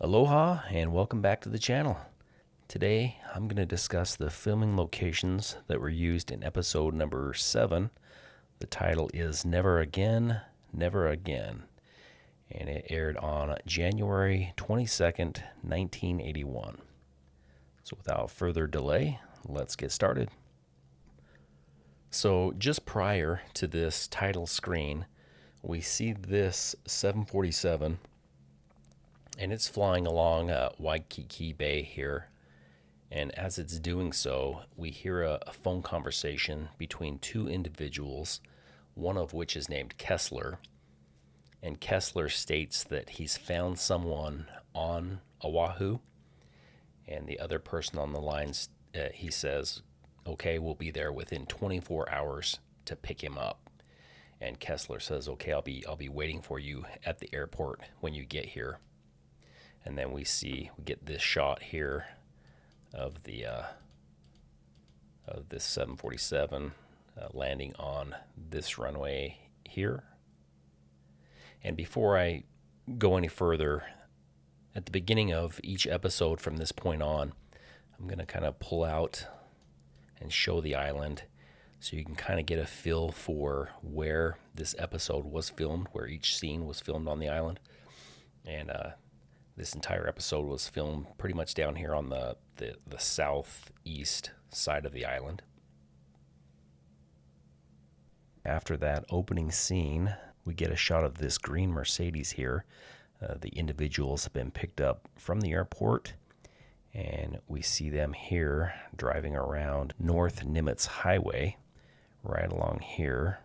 Aloha and welcome back to the channel. Today I'm going to discuss the filming locations that were used in episode number 7. The title is Never Again, Never Again, and it aired on January 22nd, 1981. So without further delay, let's get started. So just prior to this title screen, we see this 747, and it's flying along Waikiki Bay here. And as it's doing so, we hear a phone conversation between two individuals, one of which is named Kesler. And Kesler states that he's found someone on Oahu, and the other person on the lines, he says, okay, we'll be there within 24 hours to pick him up. And Kesler says, okay, I'll be waiting for you at the airport when you get here. And then we get this shot here of the of this 747 landing on this runway here. And before I go any further, at the beginning of each episode from this point on, I'm going to kind of pull out and show the island so you can kind of get a feel for where this episode was filmed, where each scene was filmed on the island. And this entire episode was filmed pretty much down here on the southeast side of the island. After that opening scene, we get a shot of this green Mercedes here. The individuals have been picked up from the airport, and we see them here driving around North Nimitz Highway right along here.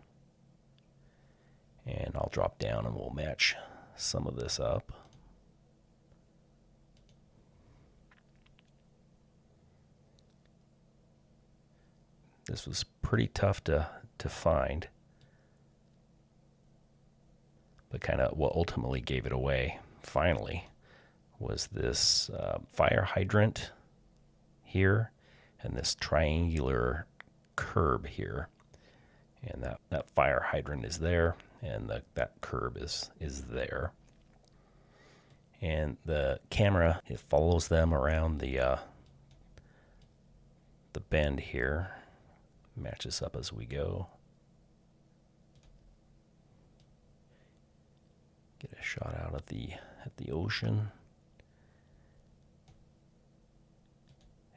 And I'll drop down and we'll match some of this up. This was pretty tough to find, but kind of what ultimately gave it away, finally, was this fire hydrant here and this triangular curb here. And that fire hydrant is there, and that curb is there. And the camera, it follows them around the bend here. Match this up as we go. Get a shot out at the ocean.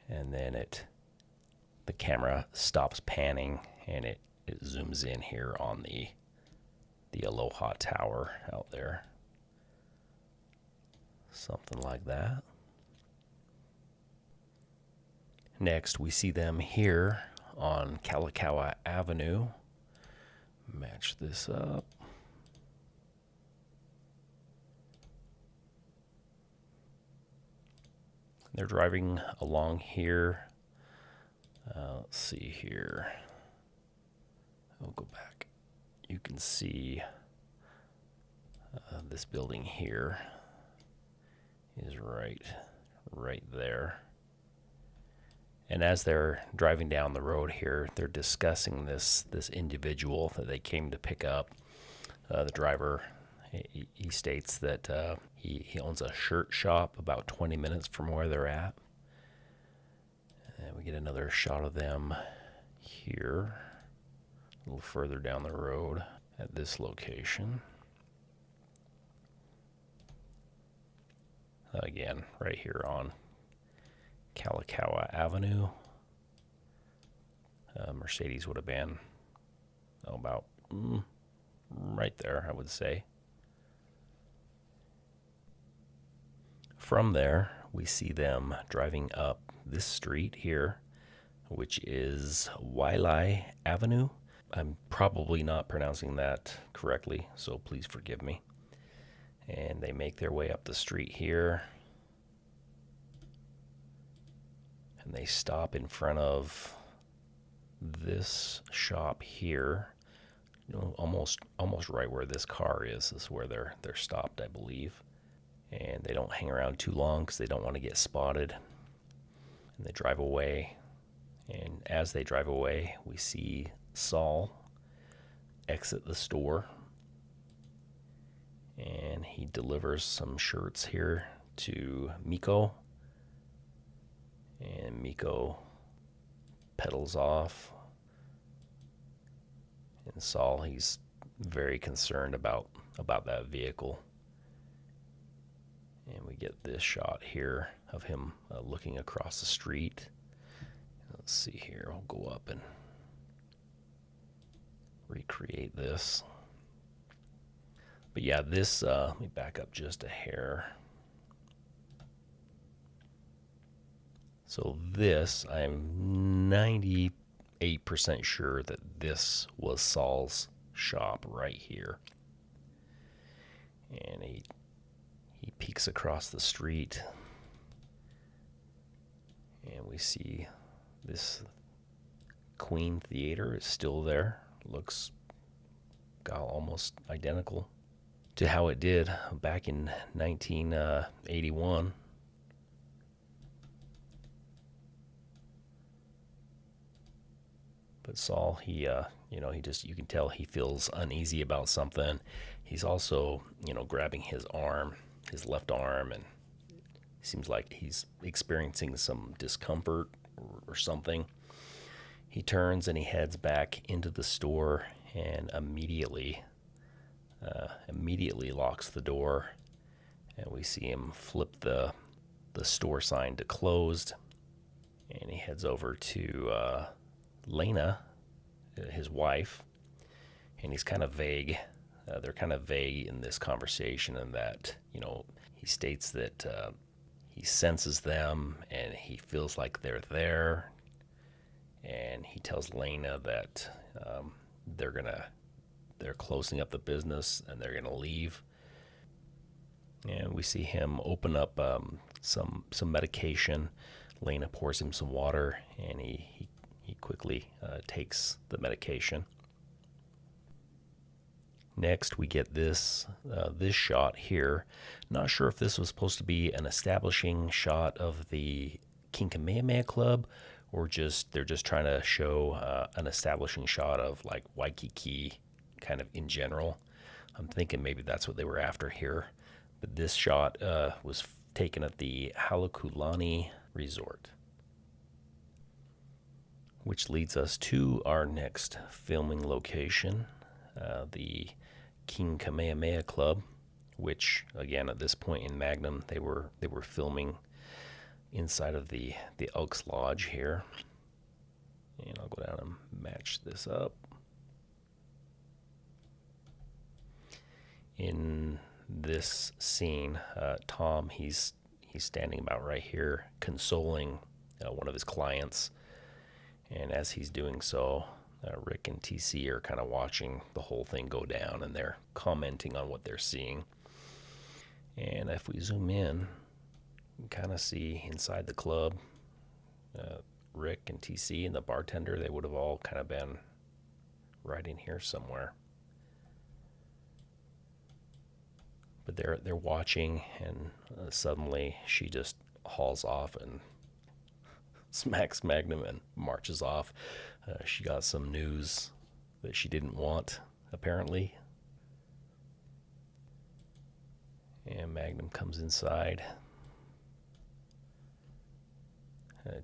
And then the camera stops panning and it zooms in here on the Aloha Tower out there. Something like that. Next, we see them here on Kalakaua Avenue. Match this up. They're driving along here. Let's see here. I'll go back. You can see this building here is right there. And as they're driving down the road here, they're discussing this individual that they came to pick up. The driver, he states that he owns a shirt shop about 20 minutes from where they're at. And we get another shot of them here, a little further down the road at this location. Again, right here on Kalakaua Avenue. Mercedes would have been about right there, I would say. From there, we see them driving up this street here, which is Wailai Avenue. I'm probably not pronouncing that correctly, so please forgive me. And they make their way up the street here. And they stop in front of this shop here, almost right where this car is where they're stopped, I believe. And they don't hang around too long because they don't want to get spotted. And they drive away. And as they drive away, we see Saul exit the store. And he delivers some shirts here to Miko, and Miko pedals off. And Saul, he's very concerned about that vehicle. And we get this shot here of him looking across the street. Let's see here. I'll go up and recreate this. But yeah, this, let me back up just a hair. So this, I'm 98% sure that this was Saul's shop right here. And he peeks across the street, and we see this Queen Theater is still there. Looks almost identical to how it did back in 1981. But Saul, he just, you can tell he feels uneasy about something. He's also, grabbing his arm, his left arm, and it seems like he's experiencing some discomfort or something. He turns and he heads back into the store and immediately locks the door. And we see him flip the store sign to closed. And he heads over to Lena, his wife, and he's kind of vague. They're kind of vague in this conversation, in that, he states that he senses them and he feels like they're there. And he tells Lena that they're closing up the business and they're gonna leave. And we see him open up some medication. Lena pours him some water, and he quickly takes the medication. Next, we get this shot here. Not sure if this was supposed to be an establishing shot of the Kamehameha Club, or they're just trying to show an establishing shot of like Waikiki, kind of in general. I'm thinking maybe that's what they were after here. But this shot was taken at the Halekulani Resort, which leads us to our next filming location, the King Kamehameha Club, which, again, at this point in Magnum, they were filming inside of the Elks Lodge here. And I'll go down and match this up. In this scene, Tom, he's standing about right here, consoling one of his clients. And as he's doing so, Rick and TC are kind of watching the whole thing go down, and they're commenting on what they're seeing. And if we zoom in, you can kind of see inside the club, Rick and TC and the bartender, they would have all kind of been right in here somewhere. But they're watching, and suddenly she just hauls off and smacks Magnum and marches off. She got some news that she didn't want, apparently. And Magnum comes inside.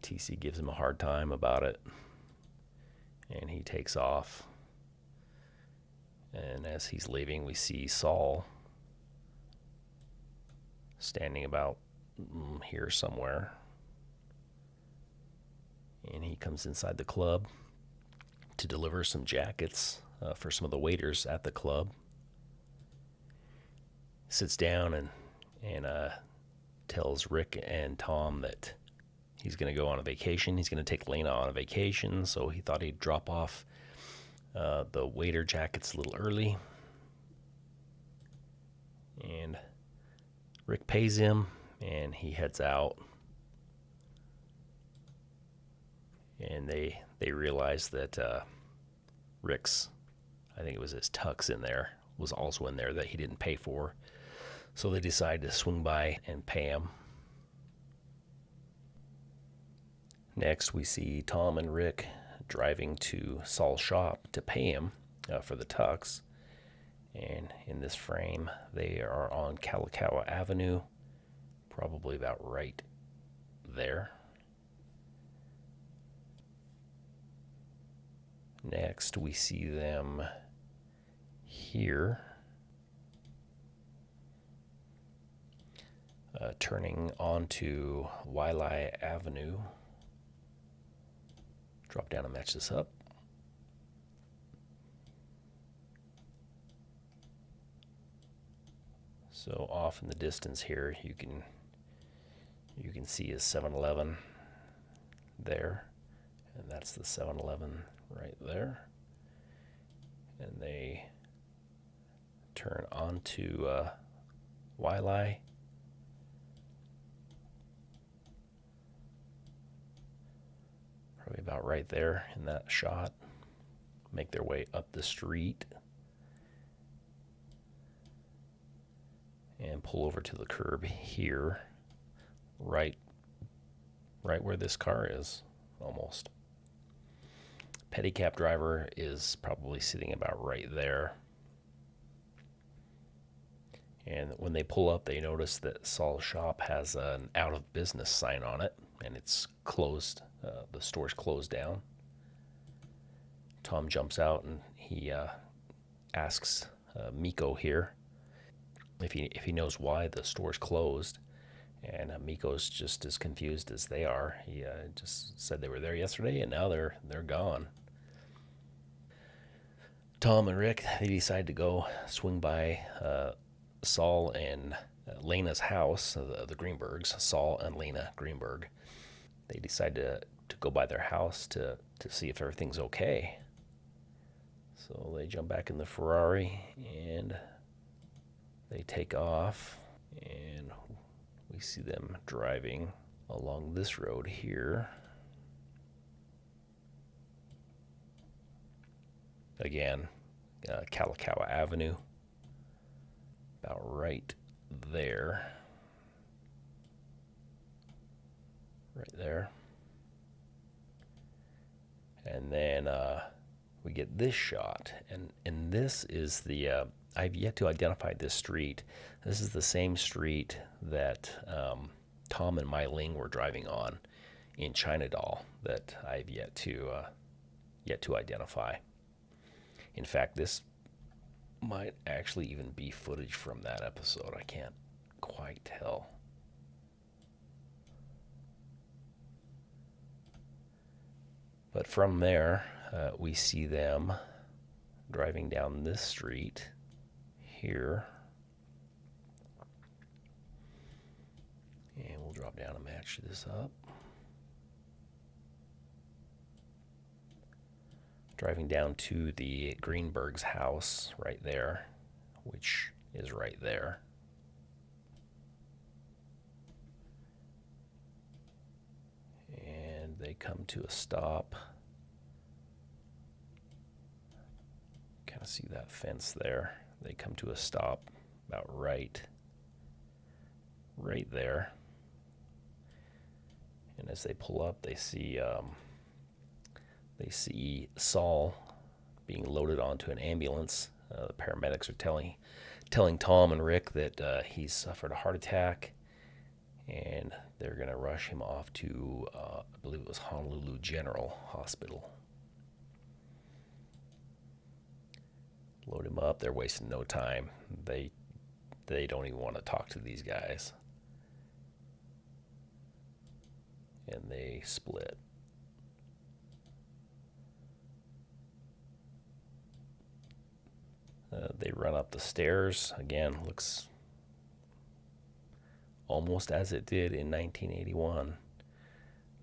TC gives him a hard time about it, and he takes off. And as he's leaving, we see Saul standing about here somewhere. And he comes inside the club to deliver some jackets for some of the waiters at the club. Sits down and tells Rick and Tom that he's going to go on a vacation. He's going to take Lena on a vacation, so he thought he'd drop off the waiter jackets a little early. And Rick pays him, and he heads out. And they realize that Rick's, I think it was his tux in there, was also in there that he didn't pay for. So they decide to swing by and pay him. Next, we see Tom and Rick driving to Saul's shop to pay him for the tux. And in this frame, they are on Kalakaua Avenue, probably about right there. Next, we see them here, turning onto Wiley Avenue. Drop down and match this up. So off in the distance here, you can see a 7-Eleven there, and that's the 7-Eleven right there. And they turn onto Wiley. Probably about right there in that shot. Make their way up the street and pull over to the curb here, right where this car is, almost. Pedicab driver is probably sitting about right there. And when they pull up, they notice that Saul's shop has an out of business sign on it, and it's closed. The store's closed down. Tom jumps out and he asks Miko here if he knows why the store's closed. And Miko's just as confused as they are. He just said they were there yesterday, and now they're gone. Tom and Rick, they decide to go swing by Saul and Lena's house, the Greenbergs, Saul and Lena Greenberg. They decide to go by their house to see if everything's okay. So they jump back in the Ferrari and they take off, and we see them driving along this road here. Again, Kalakaua Avenue, about right there. Right there. And then we get this shot, and this is the I've yet to identify this street. This is the same street that Tom and Mai Ling were driving on in China Doll that I've yet to identify. In fact, this might actually even be footage from that episode. I can't quite tell. But from there, we see them driving down this street here. And we'll drop down and match this up. Driving down to the Greenbergs' house right there, which is right there. And they come to a stop. Kind of see that fence there. They come to a stop about right there. And as they pull up, they see Saul being loaded onto an ambulance. The paramedics are telling Tom and Rick that he's suffered a heart attack, and they're going to rush him off to, I believe it was Honolulu General Hospital. Load him up. They're wasting no time. They don't even want to talk to these guys. And they split. They run up the stairs. Again, looks almost as it did in 1981.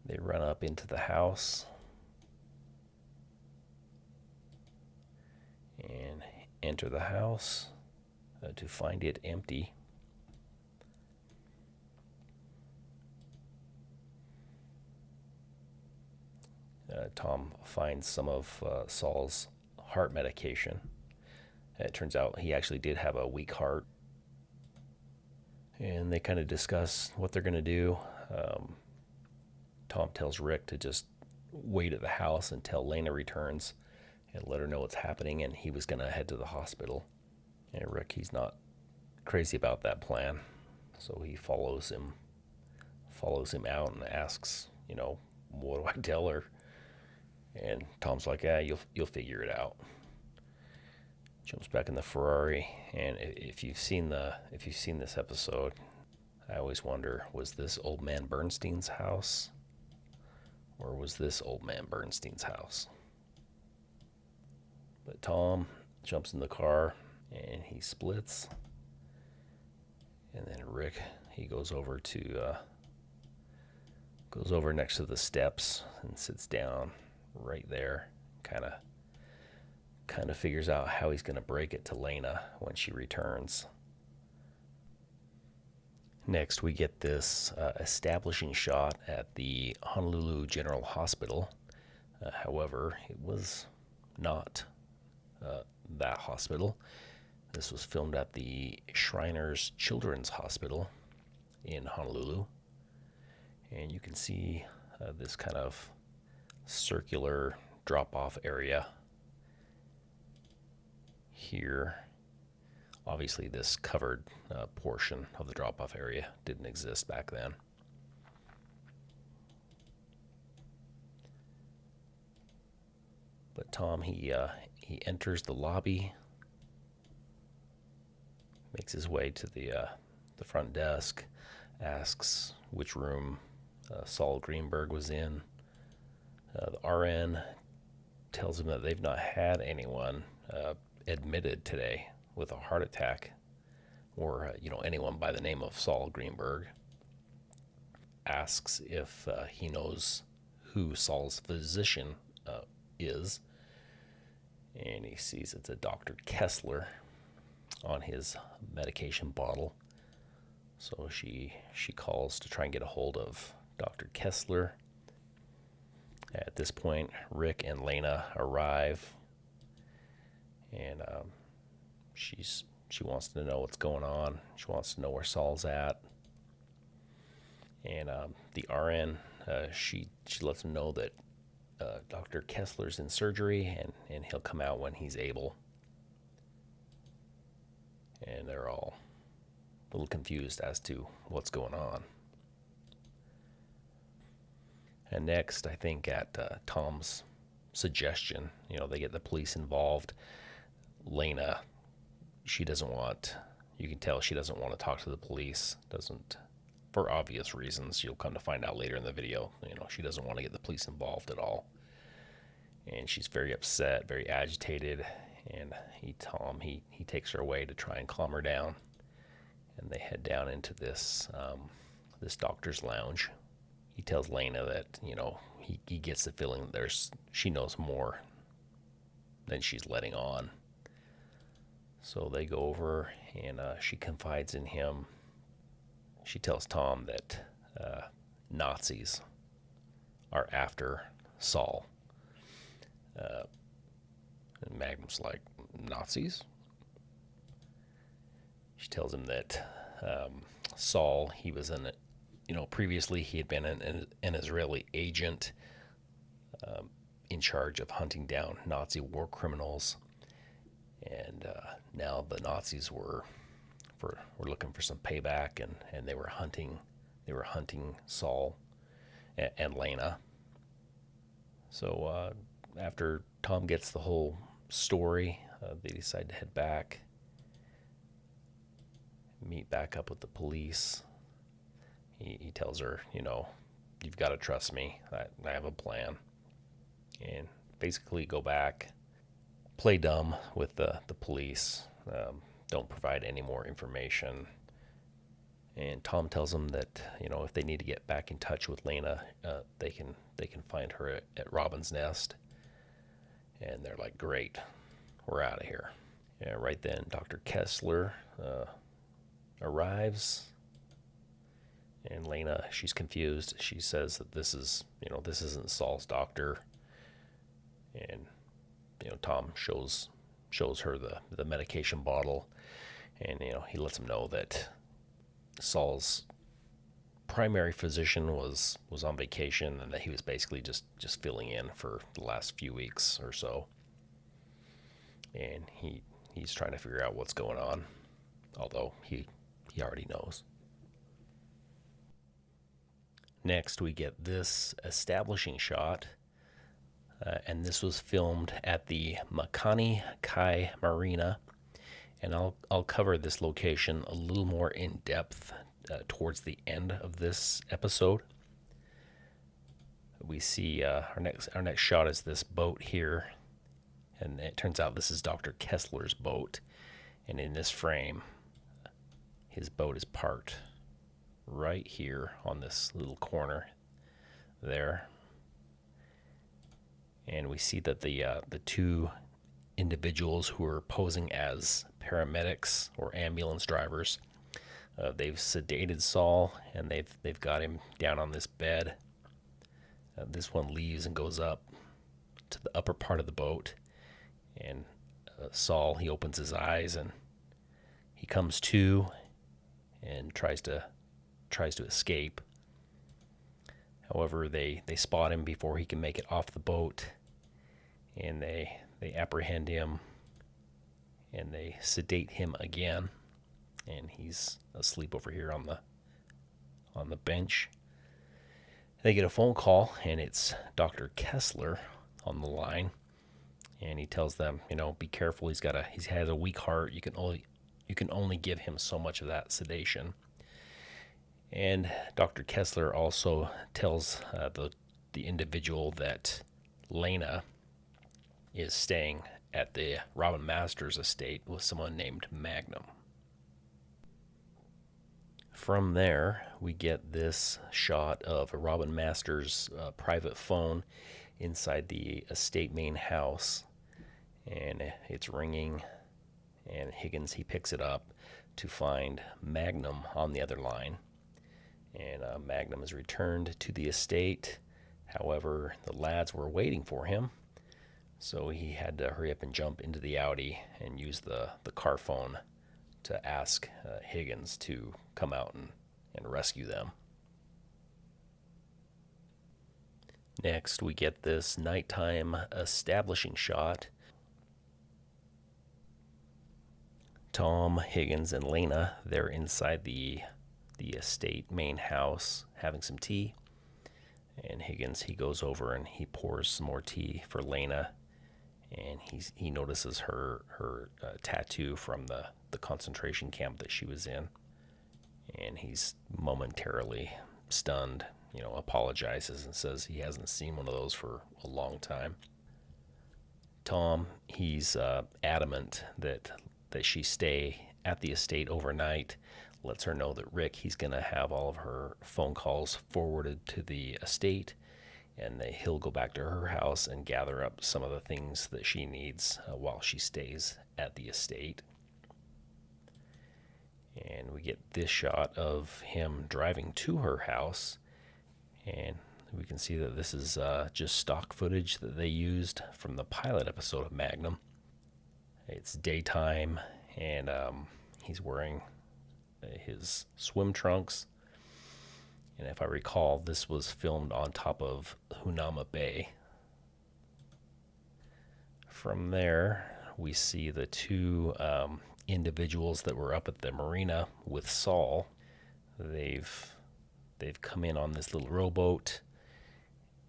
They run up into the house and enter the house to find it empty. Tom finds some of Saul's heart medication. It turns out he actually did have a weak heart. And they kind of discuss what they're going to do. Tom tells Rick to just wait at the house until Lena returns and let her know what's happening, and he was going to head to the hospital. And Rick, he's not crazy about that plan, so he follows him follows him out and asks, what do I tell her? And Tom's like, yeah, you'll figure it out. Jumps back in the Ferrari, and if you've seen this episode, I always wonder, was this old man Bernstein's house, or was this old man Bernstein's house? But Tom jumps in the car and he splits, and then Rick, he goes over next to the steps and sits down right there, kind of figures out how he's going to break it to Lena when she returns. Next, we get this establishing shot at the Honolulu General Hospital. However, it was not that hospital. This was filmed at the Shriners Children's Hospital in Honolulu. And you can see this kind of circular drop-off area here. Obviously, this covered portion of the drop-off area didn't exist back then. But Tom, he enters the lobby, makes his way to the front desk, asks which room Saul Greenberg was in. The RN tells him that they've not had anyone admitted today with a heart attack, or anyone by the name of Saul Greenberg. Asks if he knows who Saul's physician is, and he sees it's a Dr. Kesler on his medication bottle. So she calls to try and get a hold of Dr. Kesler. At this point, Rick and Lena arrive, and she wants to know what's going on. She wants to know where Saul's at. And the RN, she lets him know that Dr. Kessler's in surgery, and he'll come out when he's able. And they're all a little confused as to what's going on. And next, I think at Tom's suggestion, they get the police involved. Lena, you can tell she doesn't want to talk to the police. Doesn't, for obvious reasons. You'll come to find out later in the video. She doesn't want to get the police involved at all. And she's very upset, very agitated. And Tom takes her away to try and calm her down. And they head down into this doctor's lounge. He tells Lena that, he gets the feeling that she knows more than she's letting on. So they go over, and she confides in him. She tells Tom that Nazis are after Saul. And Magnum's like, Nazis? She tells him that Saul, he was previously he had been an Israeli agent in charge of hunting down Nazi war criminals. And now the Nazis were looking for some payback, and they were hunting Saul and Lena. So after Tom gets the whole story, they decide to head back, meet back up with the police. He tells her, you've got to trust me. I have a plan. And basically go back, play dumb with the police, don't provide any more information. And Tom tells them that, if they need to get back in touch with Lena, they can find her at Robin's Nest. And they're like, great, we're out of here. And right then, Dr. Kesler arrives. And Lena, she's confused. She says that this isn't Saul's doctor. And, Tom shows her the medication bottle. And, he lets him know that Saul's primary physician was on vacation, and that he was basically just filling in for the last few weeks or so. And he's trying to figure out what's going on, although he already knows. Next, we get this establishing shot, and this was filmed at the Makani Marina, and I'll cover this location a little more in depth towards the end of this episode. We see our next shot is this boat here, and it turns out this is Dr. Kesler's boat, and in this frame, his boat is parked right here on this little corner there. And we see that the two individuals who are posing as paramedics or ambulance drivers, they've sedated Saul, and they've got him down on this bed. This one leaves and goes up to the upper part of the boat, and Saul, he opens his eyes and he comes to and tries to escape. However, they spot him before he can make it off the boat, and they apprehend him and they sedate him again, and he's asleep over here on the bench. They get a phone call, and it's Dr. Kesler on the line, and he tells them, be careful. He has a weak heart. You can only give him so much of that sedation. And Dr. Kesler also tells the individual that Lena is staying at the Robin Masters estate with someone named Magnum. From there, we get this shot of a Robin Masters private phone inside the estate main house, and it's ringing, and Higgins, he picks it up to find Magnum on the other line. And Magnum is returned to the estate. However, the lads were waiting for him, so he had to hurry up and jump into the Audi and use the car phone to ask Higgins to come out and rescue them. Next, we get this nighttime establishing shot. Tom, Higgins, and Lena, they're inside the estate main house having some tea. And Higgins, he goes over and he pours some more tea for Lena. And he notices her tattoo from the concentration camp that she was in. And he's momentarily stunned, apologizes and says he hasn't seen one of those for a long time. Tom, he's adamant that she stay at the estate overnight, lets her know that Rick, he's going to have all of her phone calls forwarded to the estate, and he'll go back to her house and gather up some of the things that she needs while she stays at the estate. And we get this shot of him driving to her house, and we can see that this is just stock footage that they used from the pilot episode of Magnum. It's daytime, and he's wearing his swim trunks. And if I recall, this was filmed on top of Hunama Bay. From there, we see the two individuals that were up at the marina with Saul. They've come in on this little rowboat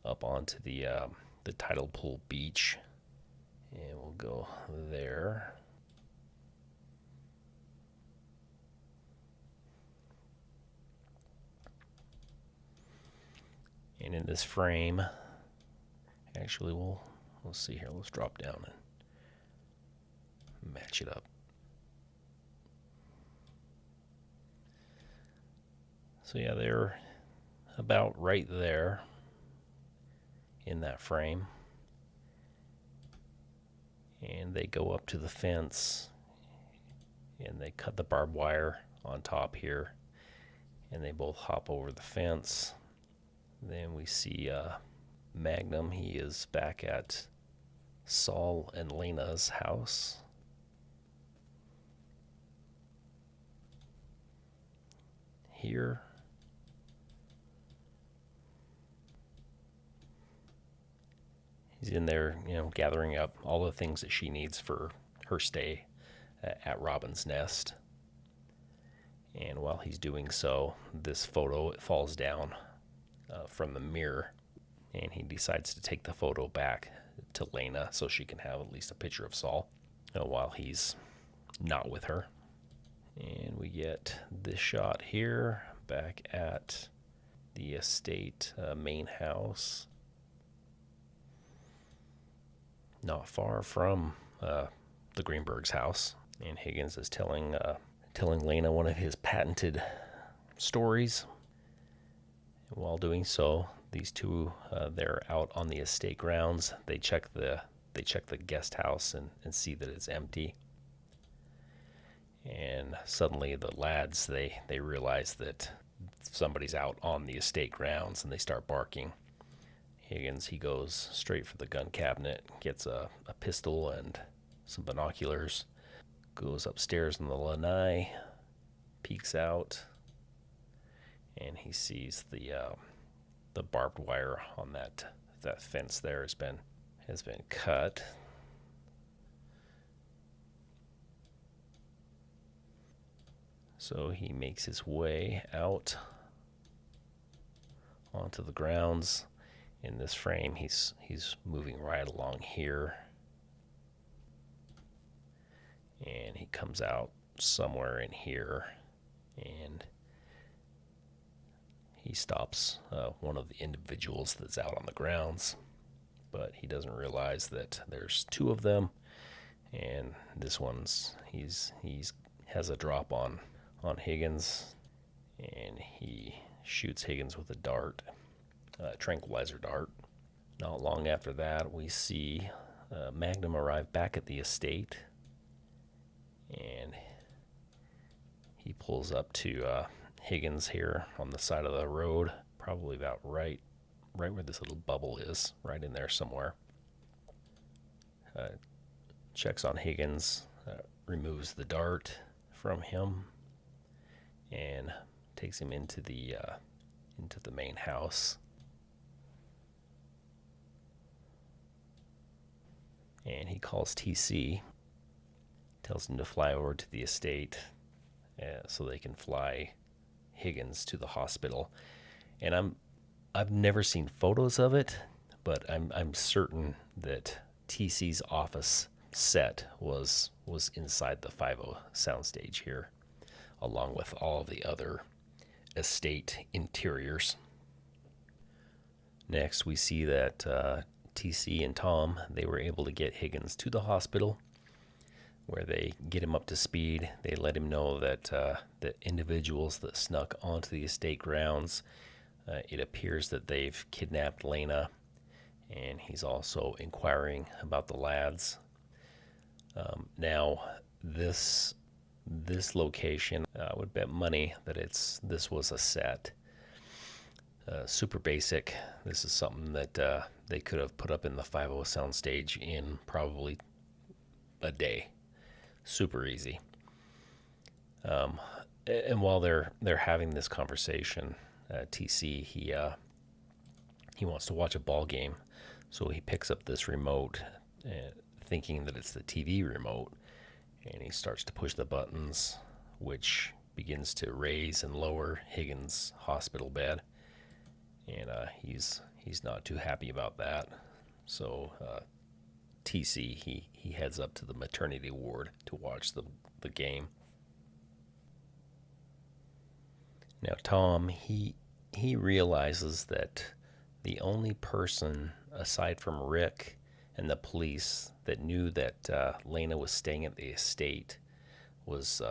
up onto the tidal pool beach, and we'll go there. And in this frame, actually, we'll see here. Let's drop down and match it up. So yeah, they're about right there in that frame. And they go up to the fence, and they cut the barbed wire on top here, and they both hop over the fence. Then we see Magnum. He is back at Saul and Lena's house. Here. He's in there, gathering up all the things that she needs for her stay at Robin's Nest. And while he's doing so, this photo, it falls down from the mirror, and he decides to take the photo back to Lena so she can have at least a picture of Saul while he's not with her. And we get this shot here back at the estate main house, not far from the Greenbergs' house. And Higgins is telling Lena one of his patented stories. And while doing so, these two they're out on the estate grounds. They check the guest house and see that it's empty. And suddenly the lads they realize that somebody's out on the estate grounds, and they start barking. Higgins, he goes straight for the gun cabinet, gets a pistol and some binoculars, goes upstairs in the lanai, peeks out, and he sees the barbed wire on that fence there has been cut. So he makes his way out onto the grounds. In this frame, he's moving right along here, and he comes out somewhere in here, and he stops one of the individuals that's out on the grounds, but he doesn't realize that there's two of them, and this one's he's has a drop on Higgins, and he shoots Higgins with a dart, tranquilizer dart. Not long after that, we see Magnum arrive back at the estate, and he pulls up to Higgins here on the side of the road, probably about right where this little bubble is, right in there somewhere. Checks on Higgins, removes the dart from him, and takes him into the main house. And he calls TC, tells him to fly over to the estate so they can fly Higgins to the hospital. And I've never seen photos of it, but I'm certain that TC's office set was inside the 5-0 soundstage here, along with all of the other estate interiors. Next, we see that TC and Tom, they were able to get Higgins to the hospital, where they get him up to speed. They let him know that the individuals that snuck onto the estate grounds, it appears that they've kidnapped Lena, and he's also inquiring about the lads. Now, this location, I would bet money that this was a set. Super basic. This is something that they could have put up in the 5-0 soundstage in probably a day. Super easy. And while they're having this conversation, TC he wants to watch a ball game, so he picks up this remote, thinking that it's the TV remote, and he starts to push the buttons, which begins to raise and lower Higgins' hospital bed, and he's not too happy about that. So TC he heads up to the maternity ward to watch the game. Now Tom he realizes that the only person aside from Rick and the police that knew that Lena was staying at the estate was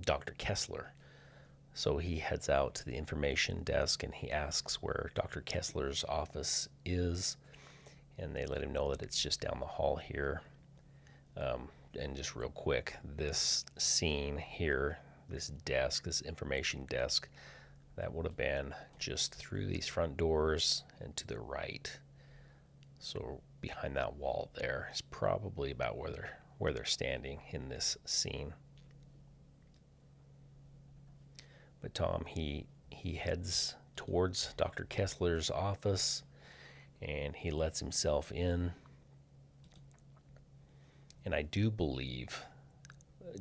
Dr. Kesler. So he heads out to the information desk and he asks where Dr. Kessler's office is, and they let him know that it's just down the hall here. And just real quick, this scene here, this desk, this information desk, that would have been just through these front doors and to the right. So behind that wall there is probably about where they're standing in this scene. But Tom, he heads towards Dr. Kessler's office, and he lets himself in. And I do believe,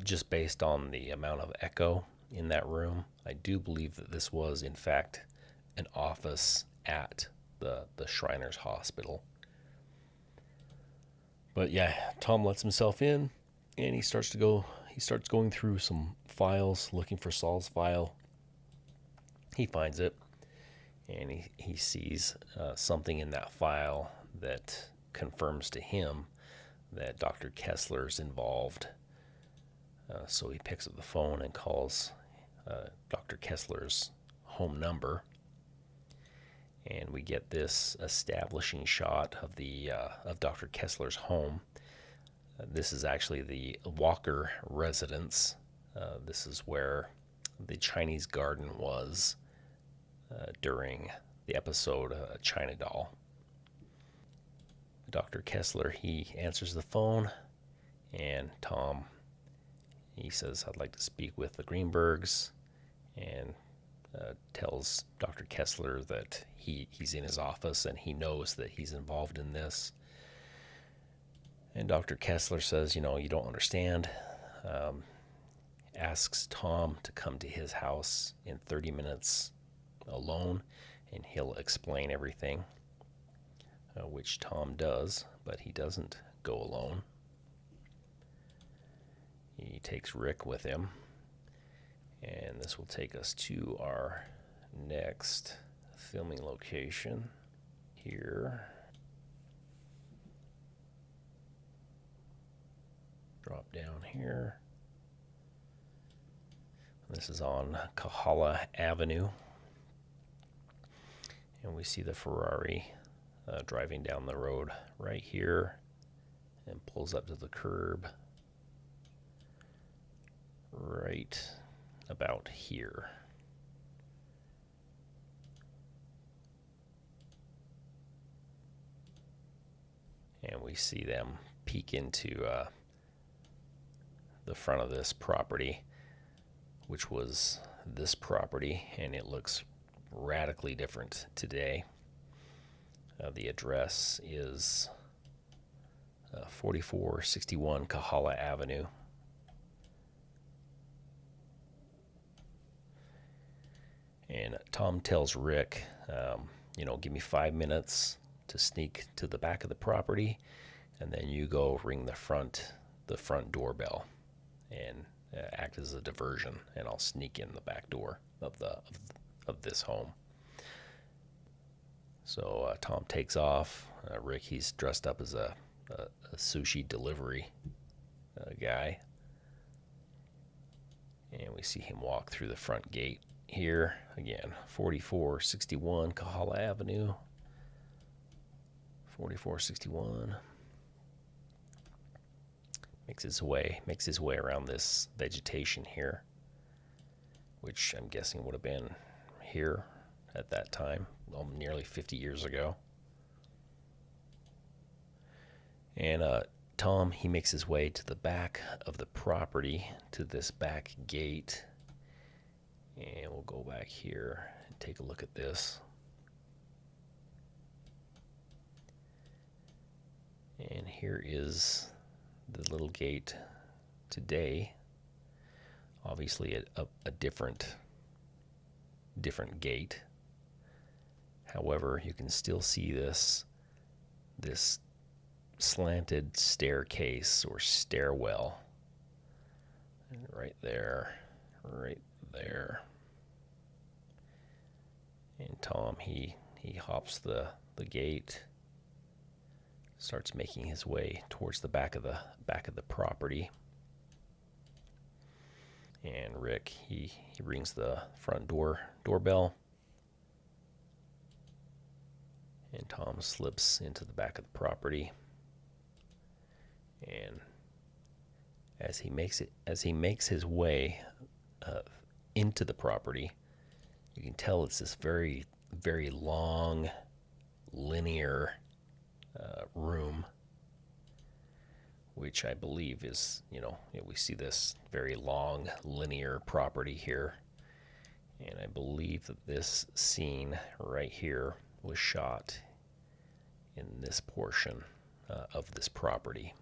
just based on the amount of echo in that room, I do believe that this was, in fact, an office at the Shriners Hospital. But yeah, Tom lets himself in, and he starts going through some files, looking for Saul's file. He finds it, and he sees something in that file that confirms to him that Dr. Kesler's involved. So he picks up the phone and calls Dr. Kesler's home number, and we get this establishing shot of of Dr. Kesler's home. This is actually the Walker residence. This is where the Chinese garden was during the episode China Doll. Dr. Kesler, he answers the phone, and Tom, he says, "I'd like to speak with the Greenbergs," and tells Dr. Kesler that he's in his office and he knows that he's involved in this. And Dr. Kesler says, you don't understand. Asks Tom to come to his house in 30 minutes alone, and he'll explain everything, which Tom does, but he doesn't go alone. He takes Rick with him, and this will take us to our next filming location here. Drop down here. This is on Kahala Avenue, and we see the Ferrari driving down the road right here and pulls up to the curb right about here. And we see them peek into the front of this property, which was this property, and it looks radically different today. The address is 4461 Kahala Avenue. And Tom tells Rick, give me 5 minutes to sneak to the back of the property, and then you go ring the front doorbell and act as a diversion, and I'll sneak in the back door of this home. So Tom takes off. Rick, he's dressed up as a sushi delivery guy, and we see him walk through the front gate here again. 4461 Kahala Avenue. 4461. Makes his way around this vegetation here, which I'm guessing would have been here at that time, nearly 50 years ago. And Tom, he makes his way to the back of the property, to this back gate. And we'll go back here and take a look at this. And here is the little gate today. Obviously a different gate. However, you can still see this slanted staircase or stairwell. And right there. And Tom, he hops the gate, starts making his way towards the back of the property. And Rick, he rings the front doorbell, and Tom slips into the back of the property. And as he makes his way into the property, you can tell it's this very, very long, linear room, which I believe is, we see this very long, linear property here. And I believe that this scene right here was shot in this portion of this property.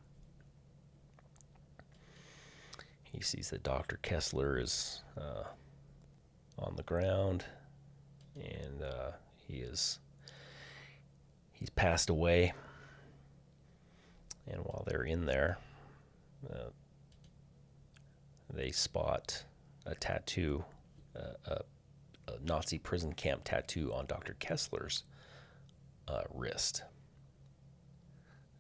He sees that Dr. Kesler is on the ground, and he's passed away. And while they're in there, uh, they spot a tattoo, a Nazi prison camp tattoo on Dr. Kesler's wrist.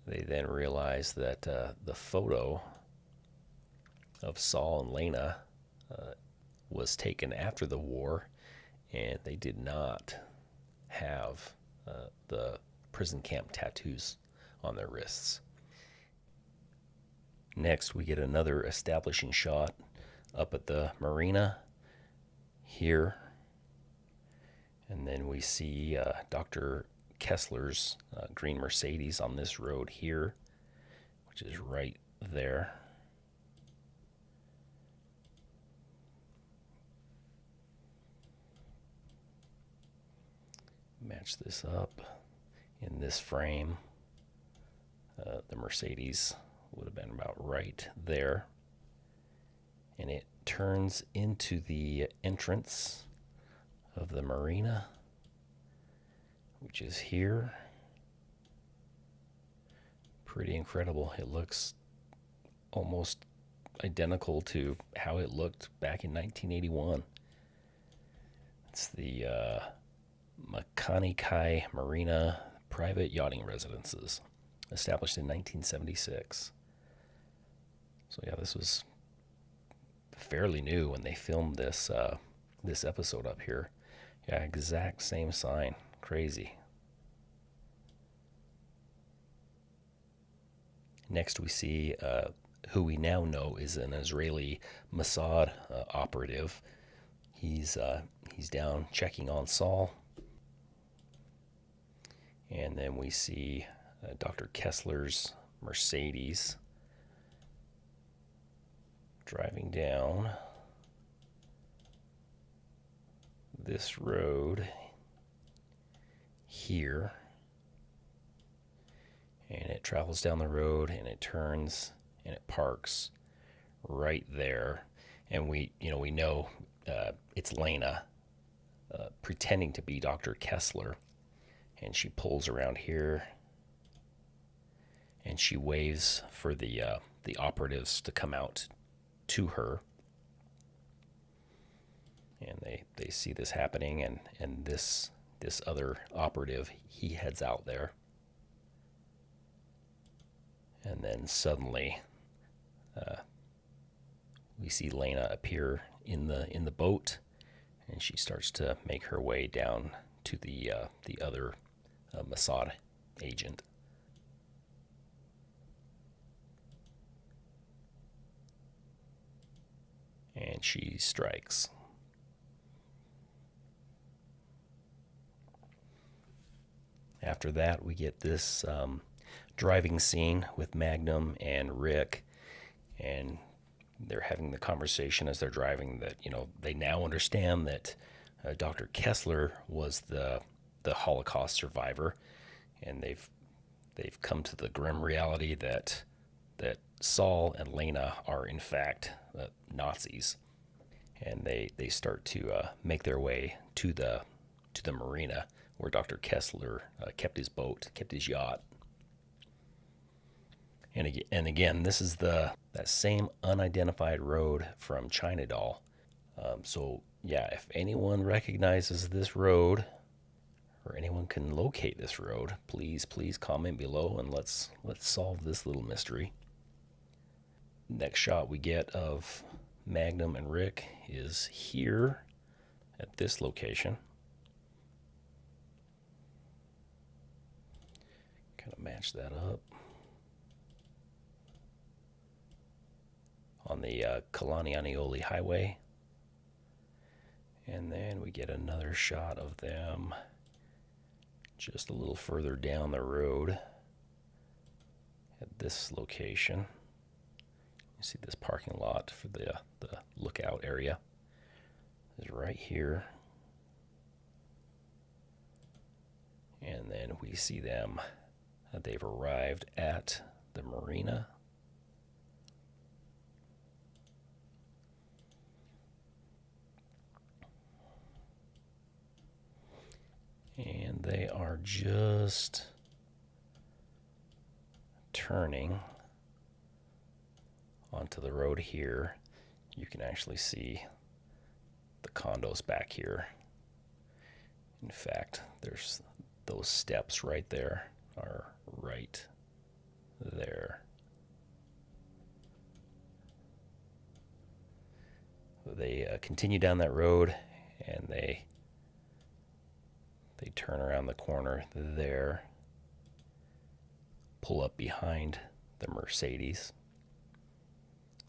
They then realize that the photo of Saul and Lena was taken after the war, and they did not have the prison camp tattoos on their wrists. Next, we get another establishing shot up at the marina here. And then we see Dr. Kesler's green Mercedes on this road here, which is right there. Match this up in this frame. The Mercedes would have been about right there. And it turns into the entrance of the marina, which is here. Pretty incredible. It looks almost identical to how it looked back in 1981. It's the Kamehameha Marina private yachting residences, established in 1976. So yeah, this was fairly new when they filmed this this episode up here. Yeah, exact same sign. Crazy. Next, we see who we now know is an Israeli Mossad operative. He's down checking on Saul. And then we see Dr. Kesler's Mercedes driving down this road here. And it travels down the road and it turns and it parks right there. And we know it's Lena pretending to be Dr. Kesler. And she pulls around here and she waves for the operatives to come out to her. And they see this happening, and this other operative, he heads out there. And then suddenly we see Lena appear in the boat, and she starts to make her way down to the other Mossad agent. And she strikes. After that, we get this driving scene with Magnum and Rick, and they're having the conversation as they're driving that, they now understand that Dr. Kesler was the Holocaust survivor, and they've come to the grim reality that Saul and Lena are in fact Nazis, and they start to make their way to the marina where Dr. Kesler kept his boat, kept his yacht. And again, this is that same unidentified road from China Doll. So yeah, if anyone recognizes this road, or anyone can locate this road, please comment below and let's solve this little mystery. Next shot we get of Magnum and Rick is here at this location. Kind of match that up. On the Kalanianioli Highway. And then we get another shot of them just a little further down the road at this location. You see this parking lot for the lookout area is right here. And then we see them. They've arrived at the marina. they are just turning onto the road here. You can actually see the condos back here. In fact, there's those steps right there are right there. They continue down that road, and they turn around the corner there, pull up behind the Mercedes,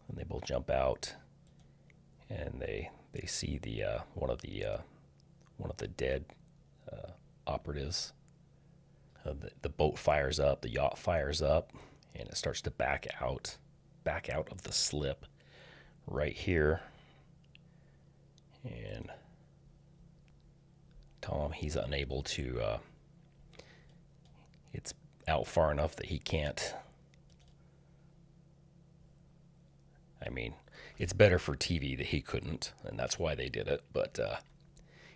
and they both jump out, and they see the one of the dead operatives. The boat fires up, the yacht fires up, and it starts to back out of the slip right here. And Tom, he's unable to, it's out far enough that he can't. I mean, it's better for TV that he couldn't, and that's why they did it, but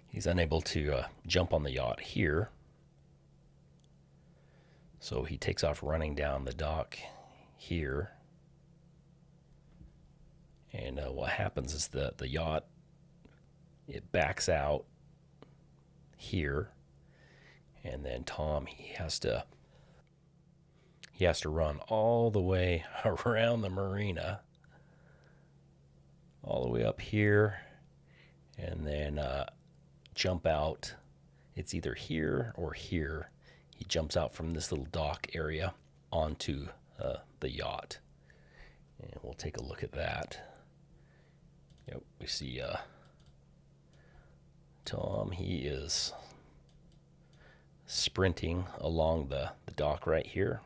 he's unable to jump on the yacht here. So he takes off running down the dock here. And what happens is that the yacht, it backs out here, and then Tom, he has to run all the way around the marina, all the way up here, and then jump out. It's either here or here. He jumps out from this little dock area onto the yacht, and we'll take a look at that. Yep, we see Tom, he is sprinting along the dock right here.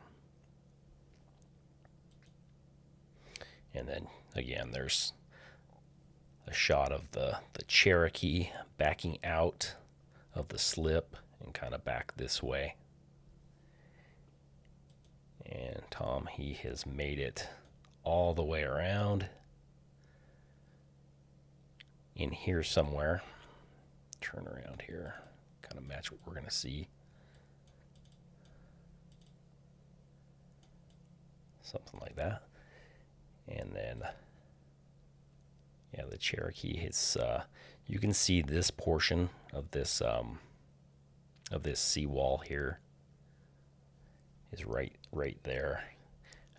And then again, there's a shot of the Cherokee backing out of the slip and kind of back this way. And Tom, he has made it all the way around in here somewhere. Turn around here, kind of match what we're going to see. Something like that. And then, yeah, the Cherokee is, you can see this portion of this seawall here is right there.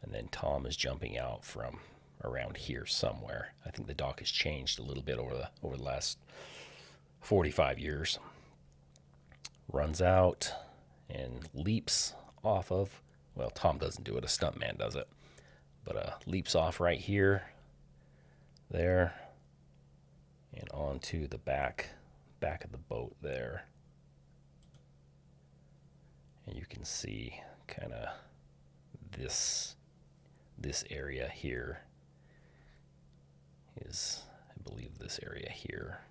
And then Tom is jumping out from around here somewhere. I think the dock has changed a little bit over the last 45 years. Runs out and leaps off of, well, Tom doesn't do it, a stuntman does it, but leaps off right here, there, and onto the back of the boat there. And you can see kind of this area here is, I believe, this area here.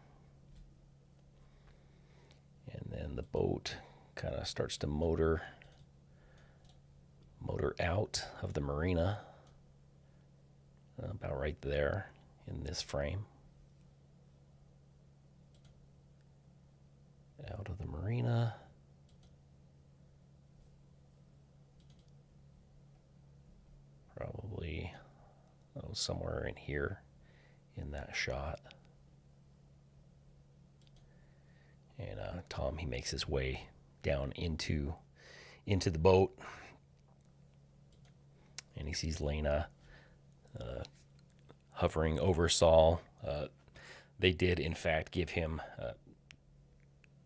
And then the boat kind of starts to motor out of the marina, about right there in this frame. Out of the marina. Probably somewhere in here in that shot. And Tom, he makes his way down into the boat, and he sees Lena hovering over Saul. They did, in fact, give him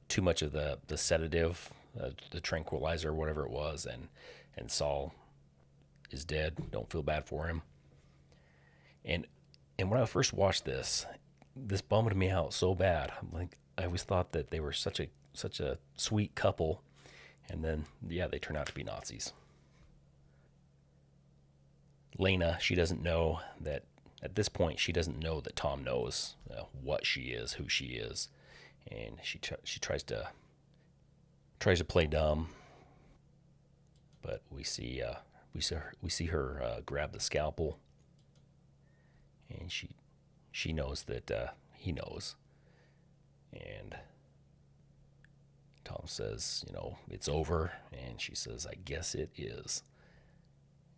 too much of the sedative, the tranquilizer, whatever it was, and Saul is dead. Don't feel bad for him. And when I first watched this bummed me out so bad. I'm like, I always thought that they were such a sweet couple, and then they turn out to be Nazis. Lena, she doesn't know that at this point. She doesn't know that Tom knows what she is, who she is, and she tries to play dumb. But we see her grab the scalpel, and she knows that he knows. And Tom says, it's over. And she says, I guess it is.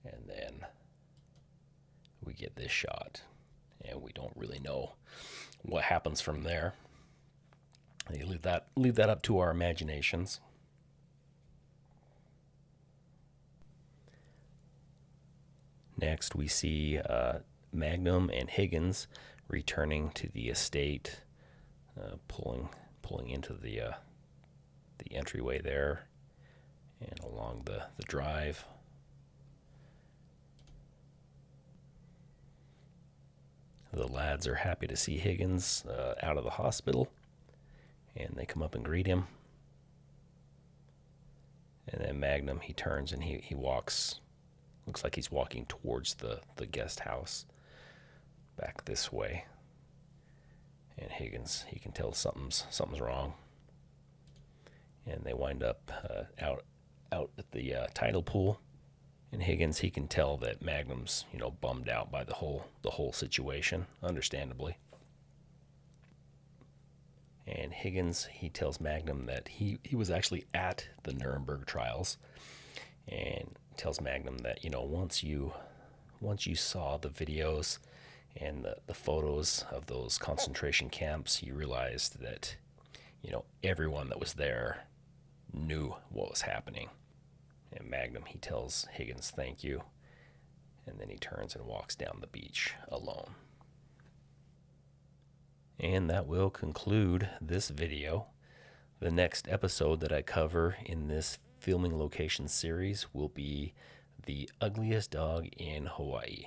And then we get this shot. And we don't really know what happens from there. You leave that up to our imaginations. Next, we see Magnum and Higgins returning to the estate, pulling into the entryway there and along the drive. The lads are happy to see Higgins out of the hospital, and they come up and greet him. And then Magnum, he turns and he walks. Looks like he's walking towards the guest house back this way. And Higgins, he can tell something's wrong. And they wind up out at the tidal pool. And Higgins, he can tell that Magnum's, bummed out by the whole situation, understandably. And Higgins, he tells Magnum that he was actually at the Nuremberg trials, and tells Magnum that, once you saw the videos and the photos of those concentration camps, you realized that, everyone that was there knew what was happening. And Magnum, he tells Higgins thank you, and then he turns and walks down the beach alone. And that will conclude this video. The next episode that I cover in this filming location series will be the ugliest dog in Hawaii.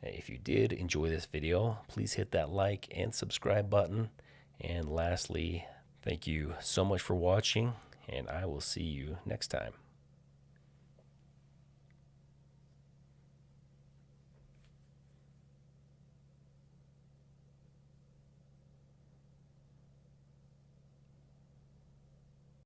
If you did enjoy this video, please hit that like and subscribe button. And lastly, thank you so much for watching, and I will see you next time.